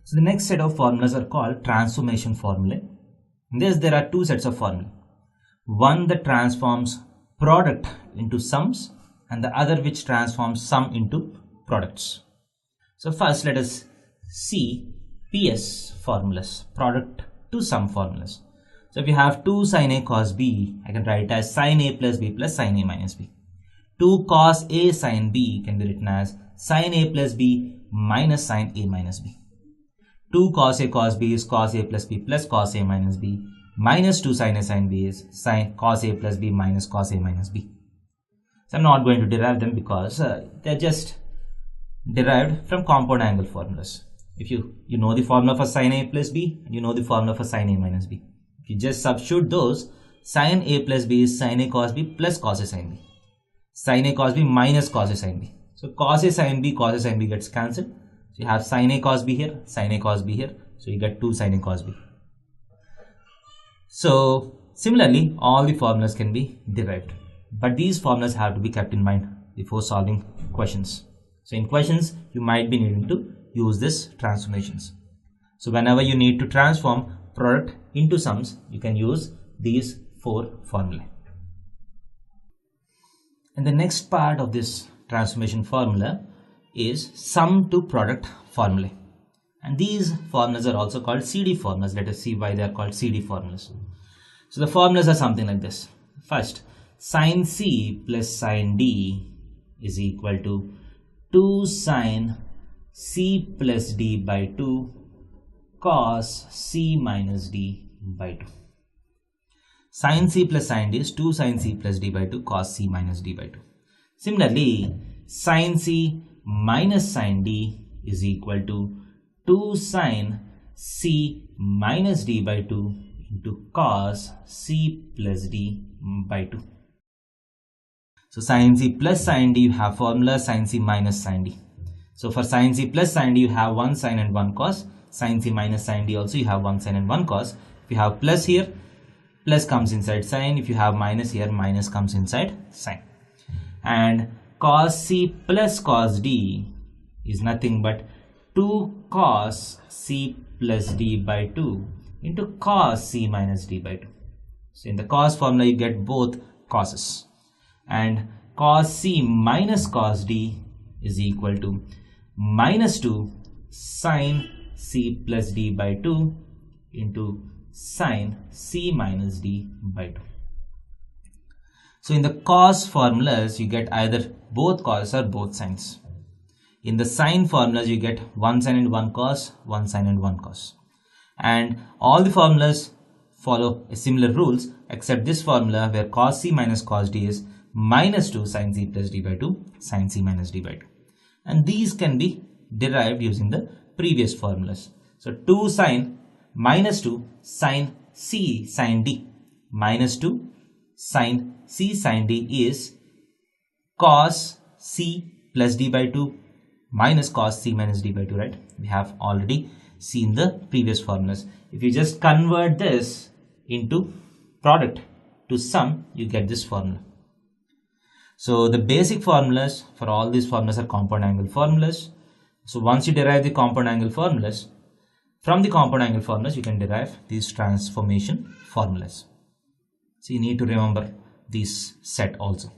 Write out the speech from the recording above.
So the next set of formulas are called transformation formulae. In this, there are two sets of formulae. One that transforms product into sums and the other which transforms sum into products. So first let us see PS formulas, product to sum formulas. So if you have 2 sin A cos B, I can write it as sin A plus B plus sin A minus B. 2 cos A sin B can be written as sin A plus B minus sin A minus B. 2 cos A cos B is cos A plus B plus cos A minus B. Minus 2 sin A sin B is sin cos A plus B minus cos A minus B. So I'm not going to derive them because they're just derived from compound angle formulas. If you know the formula for sin A plus B, and you know the formula for sin A minus B. If you just substitute those, sin A plus B is sin A cos B plus cos A sin B. Sin A cos B minus cos A sin B. So cos A sin B, cos A sin B gets cancelled. So you have sin A cos B here, sin A cos B here. So you get 2 sin A cos B. So similarly, all the formulas can be derived. But these formulas have to be kept in mind before solving questions. So in questions, you might be needing to use this transformations. So whenever you need to transform product into sums, you can use these 4 formulae. And the next part of this transformation formula is sum to product formulae. And these formulas are also called CD formulas. Let us see why they are called CD formulas. So the formulas are something like this. First, sin C plus sin D is equal to 2 sin C plus D by 2 cos C minus D by 2. Sin C plus sin D is 2 sin C plus D by 2 cos C minus D by 2. Similarly, sin C minus sin D is equal to 2 sin C minus D by 2 into cos C plus D by 2. So sin C plus sin D, you have formula sin C minus sin D. So for sin C plus sin D, you have 1 sin and 1 cos. Sin C minus sin D also you have 1 sin and 1 cos. If you have plus here, plus comes inside sin. If you have minus here, minus comes inside sin. And cos C plus cos D is nothing but 2 cos C plus D by 2 into cos C minus D by 2. So in the cos formula, you get both cos's. And cos C minus cos D is equal to minus 2 sin C plus D by 2 into sin C minus D by 2. So in the cos formulas, you get either both cos or both sines. In the sin formulas, you get 1 sin and 1 cos, 1 sin and 1 cos. And all the formulas follow similar rules except this formula where cos C minus cos D is minus 2 sin C plus D by 2 sin C minus D by 2. And these can be derived using the previous formulas. So 2 sin minus 2 sin C sin D minus 2 sin C sin D is cos C plus D by 2 minus cos C minus D by 2, right? We have already seen the previous formulas. If you just convert this into product to sum, you get this formula. So the basic formulas for all these formulas are compound angle formulas. So once you derive the compound angle formulas, from the compound angle formulas, you can derive these transformation formulas. So you need to remember this set also.